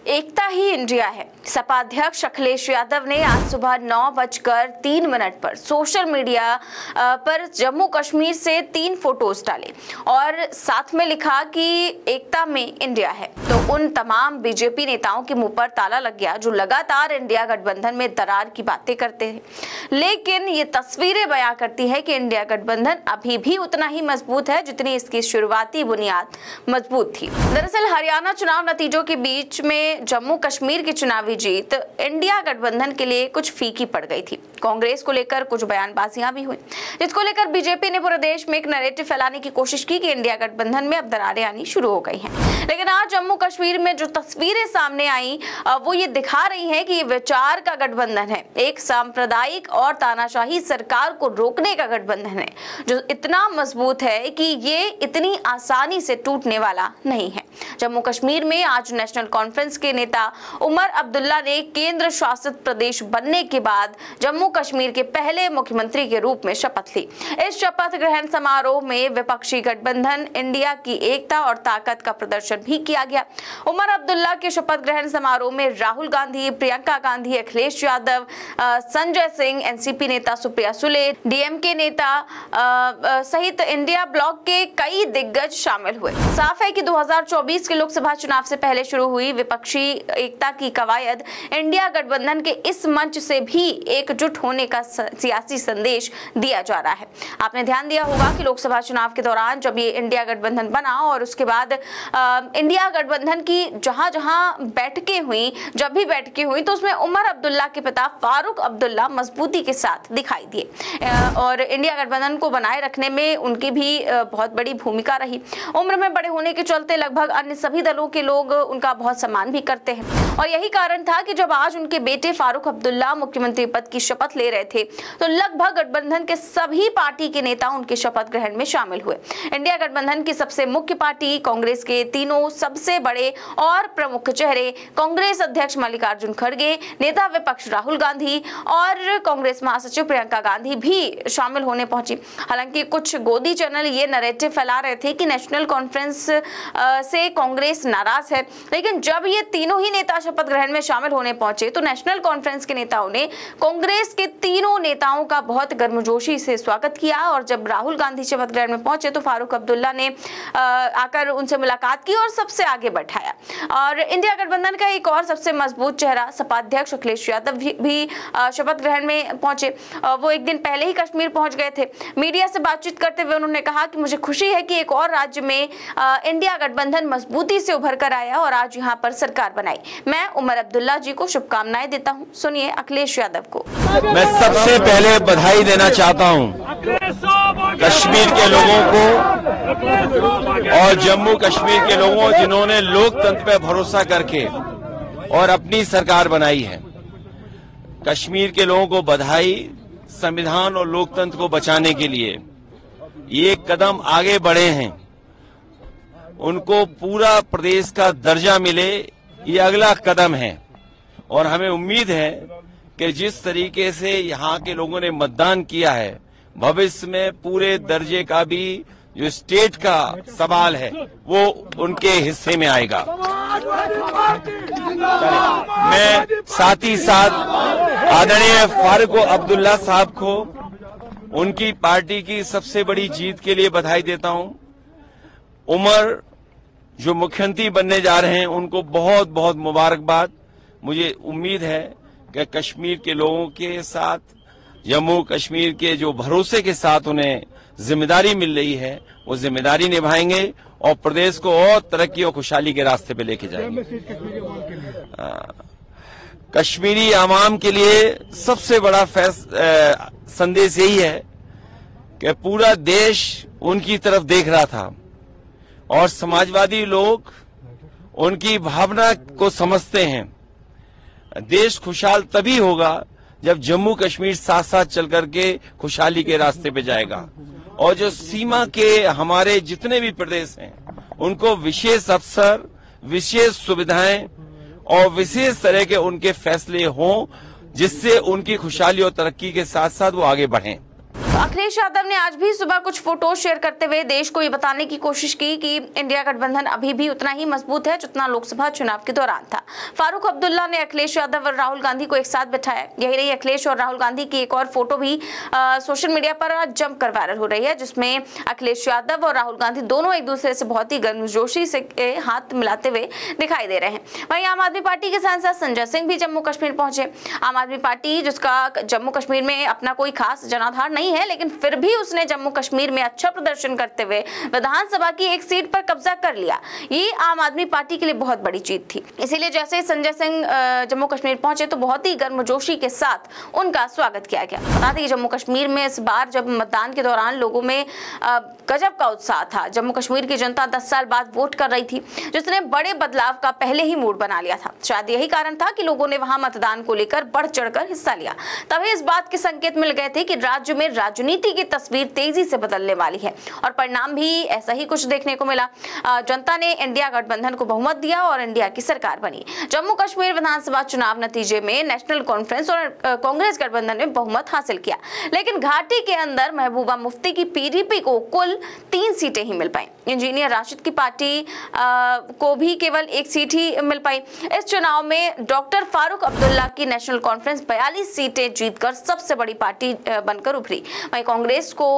एकता ही India है। सपा अध्यक्ष अखिलेश यादव ने आज सुबह 9:03 पर सोशल मीडिया पर जम्मू कश्मीर से 3 फोटोज डाले और साथ में लिखा कि एकता में इंडिया है। तो उन तमाम बीजेपी नेताओं के मुंह पर ताला लग गया जो लगातार इंडिया गठबंधन में दरार की बातें करते हैं, लेकिन ये तस्वीरें बयां करती है कि इंडिया गठबंधन अभी भी उतना ही मजबूत है जितनी इसकी शुरुआती बुनियाद मजबूत थी। दरअसल हरियाणा चुनाव नतीजों के बीच में जम्मू कश्मीर की चुनावी जीत इंडिया गठबंधन के लिए कुछ फीकी पड़ गई थी। कांग्रेस को लेकर कुछ बयानबाजियां भी हुई, जिसको लेकर बीजेपी ने पूरे देश में एक नैरेटिव फैलाने की कोशिश की कि इंडिया गठबंधन में अब दरारें आनी शुरू हो गई हैं। लेकिन आज जम्मू कश्मीर में जो तस्वीरें सामने आई वो ये दिखा रही हैं कि ये विचार का गठबंधन है, एक सांप्रदायिक और तानाशाही सरकार को रोकने का गठबंधन है जो इतना मजबूत है कि ये इतनी आसानी से टूटने वाला नहीं है। जम्मू कश्मीर में आज नेशनल कॉन्फ्रेंस के नेता उमर अब्दुल्ला ने केंद्र शासित प्रदेश बनने के बाद जम्मू कश्मीर के पहले मुख्यमंत्री के रूप में शपथ ली। इस शपथ ग्रहण समारोह में विपक्षी गठबंधन इंडिया की एकता और ताकत का प्रदर्शन भी किया गया। उमर अब्दुल्ला के शपथ ग्रहण समारोह में राहुल गांधी, प्रियंका गांधी, अखिलेश यादव, संजय सिंह, एनसीपी नेता सुप्रिया सुले, डीएमके नेता सहित इंडिया ब्लॉक के कई दिग्गज शामिल हुए। साफ है कि 2024 के लोकसभा चुनाव से पहले शुरू हुई विपक्षी एकता की कवायद इंडिया गठबंधन के इस मंच से भी एकजुट होने का सियासी संदेश दिया जा रहा है। आपने ध्यान दिया होगा कि लोकसभा चुनाव के दौरान जब ये इंडिया गठबंधन बना और उसके बाद इंडिया गठबंधन की जहां बैठकें हुई, जब भी बैठकें हुई तो उसमें उमर अब्दुल्ला के पिता फारूक अब्दुल्ला मजबूती के साथ दिखाई दिए और इंडिया गठबंधन को बनाए रखने में उनकी भी बहुत बड़ी भूमिका रही। उम्र में बड़े होने के चलते लगभग अन्य सभी दलों के लोग उनका बहुत सम्मान भी करते हैं और यही कारण था कि जब आज उनके बेटे फारूक अब्दुल्ला मुख्यमंत्री पद की शपथ ले रहे थे तो लगभग गठबंधन के सभी पार्टी के नेता उनके शपथ ग्रहण में शामिल हुए। इंडिया गठबंधन की सबसे मुख्य पार्टी कांग्रेस के तीनों सबसे बड़े और प्रमुख चेहरे कांग्रेस अध्यक्ष मल्लिकार्जुन खड़गे, नेता विपक्ष राहुल गांधी और कांग्रेस महासचिव प्रियंका गांधी भी शामिल होने पहुंची। हालांकि कुछ गोदी चैनल ये नैरेटिव फैला रहे थे कि नेशनल कॉन्फ्रेंस से कांग्रेस नाराज है, लेकिन जब ये तीनों ही नेता शपथ ग्रहण में शामिल होने पहुंचे तो नेशनल कॉन्फ्रेंस के नेताओं ने कांग्रेस के तीनों नेताओं का बहुत गर्मजोशी से स्वागत किया और जब राहुल गांधी शपथ ग्रहण में पहुंचे तो फारूक अब्दुल्ला ने आकर उनसे मुलाकात की और सबसे आगे बैठाया। और इंडिया गठबंधन का एक और सबसे मजबूत चेहरा सपा अध्यक्ष अखिलेश यादव भी शपथ ग्रहण में पहुंचे। वो एक दिन पहले ही कश्मीर पहुंच गए थे। मीडिया से बातचीत करते हुए उन्होंने कहा कि मुझे खुशी है कि एक और राज्य में इंडिया गठबंधन मजबूती से उभर कर आया और आज यहाँ पर सरकार बनाई। मैं उमर अब्दुल्ला जी को शुभकामनाएं देता हूँ। सुनिए अखिलेश यादव को। मैं सबसे पहले बधाई देना चाहता हूँ कश्मीर के लोगों को और जम्मू कश्मीर के लोगों जिन्होंने लोकतंत्र पर भरोसा करके और अपनी सरकार बनाई है। कश्मीर के लोगों को बधाई। संविधान और लोकतंत्र को बचाने के लिए ये कदम आगे बढ़े हैं। उनको पूरा प्रदेश का दर्जा मिले, ये अगला कदम है और हमें उम्मीद है कि जिस तरीके से यहाँ के लोगों ने मतदान किया है, भविष्य में पूरे दर्जे का भी जो स्टेट का सवाल है वो उनके हिस्से में आएगा। मैं साथ ही साथ आदरणीय फारूक अब्दुल्ला साहब को उनकी पार्टी की सबसे बड़ी जीत के लिए बधाई देता हूं। उमर जो मुख्यमंत्री बनने जा रहे हैं उनको बहुत बहुत मुबारकबाद। मुझे उम्मीद है कि कश्मीर के लोगों के साथ, जम्मू कश्मीर के जो भरोसे के साथ उन्हें जिम्मेदारी मिल रही है वो जिम्मेदारी निभाएंगे और प्रदेश को और तरक्की और खुशहाली के रास्ते पे लेके जाएंगे। कश्मीरी आवाम के लिए सबसे बड़ा संदेश यही है कि पूरा देश उनकी तरफ देख रहा था और समाजवादी लोग उनकी भावना को समझते हैं। देश खुशहाल तभी होगा जब जम्मू कश्मीर साथ साथ चल करके खुशहाली के रास्ते पे जाएगा और जो सीमा के हमारे जितने भी प्रदेश हैं उनको विशेष अवसर, विशेष सुविधाएं और विशेष तरह के उनके फैसले हों जिससे उनकी खुशहाली और तरक्की के साथ साथ वो आगे बढ़ें। अखिलेश यादव ने आज भी सुबह कुछ फोटो शेयर करते हुए देश को ये बताने की कोशिश की कि इंडिया गठबंधन अभी भी उतना ही मजबूत है जितना लोकसभा चुनाव के दौरान था। फारूक अब्दुल्ला ने अखिलेश यादव और राहुल गांधी को एक साथ बिठाया। यही नहीं, अखिलेश और राहुल गांधी की एक और फोटो भी सोशल मीडिया पर जमकर वायरल हो रही है, जिसमें अखिलेश यादव और राहुल गांधी दोनों एक दूसरे से बहुत ही गर्मजोशी से हाथ मिलाते हुए दिखाई दे रहे हैं। वहीं आम आदमी पार्टी के सांसद संजय सिंह भी जम्मू कश्मीर पहुंचे। आम आदमी पार्टी, जिसका जम्मू कश्मीर में अपना कोई खास जनाधार नहीं है, लेकिन फिर भी उसने जम्मू कश्मीर में अच्छा प्रदर्शन करते हुए विधानसभा की एक सीट पर कब्जा कर लिया। ये आम आदमी पार्टी के लिए बहुत बड़ी जीत थी। इसीलिए जैसे ही संजय सिंह जम्मू कश्मीर पहुंचे तो बहुत ही गर्मजोशी के साथ उनका स्वागत किया गया। बता दें, जम्मू कश्मीर में इस बार जब मतदान के दौरान लोगों में गजब का उत्साह था। जम्मू कश्मीर की जनता 10 साल बाद वोट कर रही थी, जिसने बड़े बदलाव का पहले ही मूड बना लिया था। शायद यही कारण था कि लोगों ने वहां मतदान को लेकर बढ़ चढ़कर हिस्सा लिया। तभी इस बात के संकेत मिल गए थे कि राज्य में राजनीति की तस्वीर तेजी से बदलने वाली है, और परिणाम भी ऐसा ही कुछ देखने को मिला। जनता ने इंडिया गठबंधन को बहुमत दिया और इंडिया की सरकार बनी। जम्मू कश्मीर विधानसभा चुनाव नतीजे में नेशनल कॉन्फ्रेंस और कांग्रेस गठबंधन ने बहुमत हासिल किया, लेकिन घाटी के अंदर महबूबा मुफ्ती की पीडीपी को कुल 3 सीटें ही मिल पाई। इंजीनियर राशिद की पार्टी को भी केवल 1 सीट ही मिल पाई। इस चुनाव में डॉक्टर फारूक अब्दुल्ला की नेशनल कॉन्फ्रेंस 42 सीटें जीतकर सबसे बड़ी पार्टी बनकर उभरी। वहीं कांग्रेस को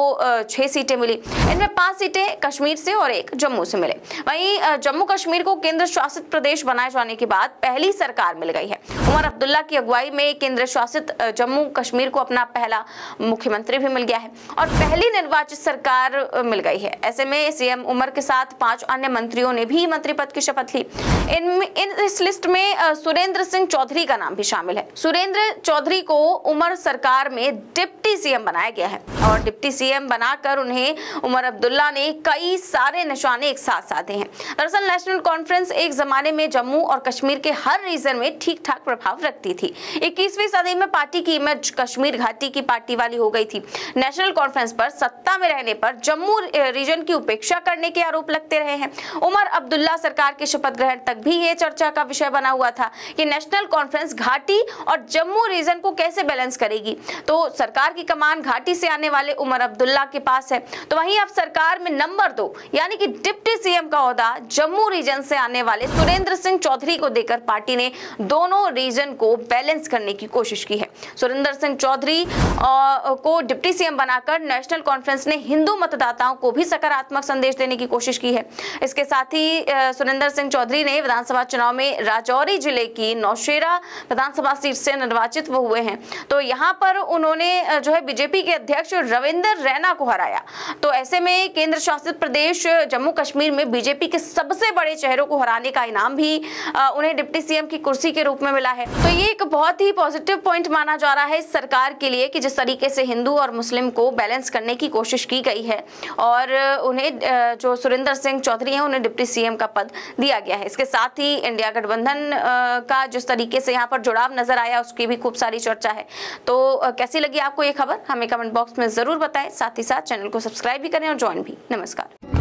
6 सीटें मिली। इनमें 5 सीटें कश्मीर से और 1 जम्मू से मिले। वहीं जम्मू कश्मीर को केंद्र शासित प्रदेश बनाए जाने के बाद पहली सरकार मिल गई है। उमर अब्दुल्ला की अगुवाई में केंद्र शासित जम्मू कश्मीर को अपना पहला मुख्यमंत्री भी मिल गया है और पहली निर्वाचित सरकार मिल गई है। ऐसे में सीएम उमर के साथ 5 अन्य मंत्रियों ने भी मंत्री पद की शपथ ली। इस लिस्ट में सुरेंद्र सिंह चौधरी का नाम भी शामिल है। सुरेंद्र चौधरी को उमर सरकार में डिप्टी सीएम बनाया गया है और डिप्टी सीएम बनाकर उन्हें उमर अब्दुल्ला ने कई सारे निशाने एक साथ साधे हैं। दरअसल नेशनल कॉन्फ्रेंस एक जमाने में जम्मू और कश्मीर के हर रीजन में ठीक ठाक प्रभाव रखती थी। 21वीं सदी में पार्टी की इमेज कश्मीर घाटी की पार्टी वाली हो गई थी। नेशनल कॉन्फ्रेंस पर सत्ता में रहने पर जम्मू रीजन की उपेक्षा करने के आरोप लगते रहे हैं। उमर अब्दुल्ला सरकार के शपथ ग्रहण तक भी ये चर्चा का विषय बना हुआ था कि नेशनल कॉन्फ्रेंस घाटी और जम्मू रीजन को कैसे बैलेंस करेगी। तो सरकार की कमान घाटी से आने वाले उमर अब्दुल्ला के पास है, तो वहीं अब सरकार में नंबर 2 यानी कि डिप्टी सीएम का ओहदा जम्मू रीजन से आने वाले सुरेंद्र सिंह चौधरी को देकर पार्टी ने दोनों रीजन को बैलेंस करने की कोशिश की है। सुरेंद्र सिंह चौधरी को डिप्टी सीएम बनाकर नेशनल कॉन्फ्रेंस ने हिंदू मतदाताओं को भी सकारात्मक संदेश देने की कोशिश की है। इसके साथ ही सुरेंद्र सिंह चौधरी ने विधानसभा चुनाव में राजौरी जिले की नौशेरा विधानसभा सीट से निर्वाचित वो हुए हैं। तो यहाँ पर उन्होंने जो है बीजेपी के अध्यक्ष रविंदर रैना को हराया। तो ऐसे में केंद्र शासित प्रदेश जम्मू कश्मीर में बीजेपी के सबसे बड़े चेहरों को हराने का इनाम भी उन्हें डिप्टी सीएम की कुर्सी के रूप में मिला है। तो ये एक बहुत ही पॉजिटिव पॉइंट माना जा रहा है इस सरकार के लिए कि जिस तरीके से हिंदू और मुस्लिम को बैलेंस करने की कोशिश की गई है और उन्हें जो सुरेंद्र सिंह चौधरी हैं उन्हें डिप्टी सीएम का पद दिया गया है। इसके साथ ही इंडिया गठबंधन का जिस तरीके से यहाँ पर जुड़ाव नजर आया उसकी भी खूब सारी चर्चा है। तो कैसी लगी आपको ये खबर हमें कमेंट बॉक्स में जरूर बताएं। साथ ही साथ चैनल को सब्सक्राइब भी करें और ज्वाइन भी। नमस्कार।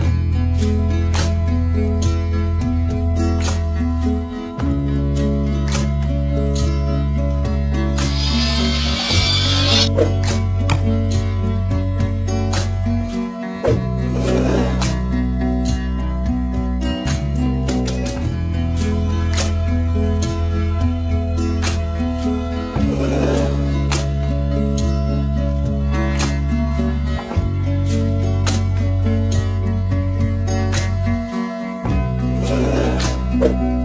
you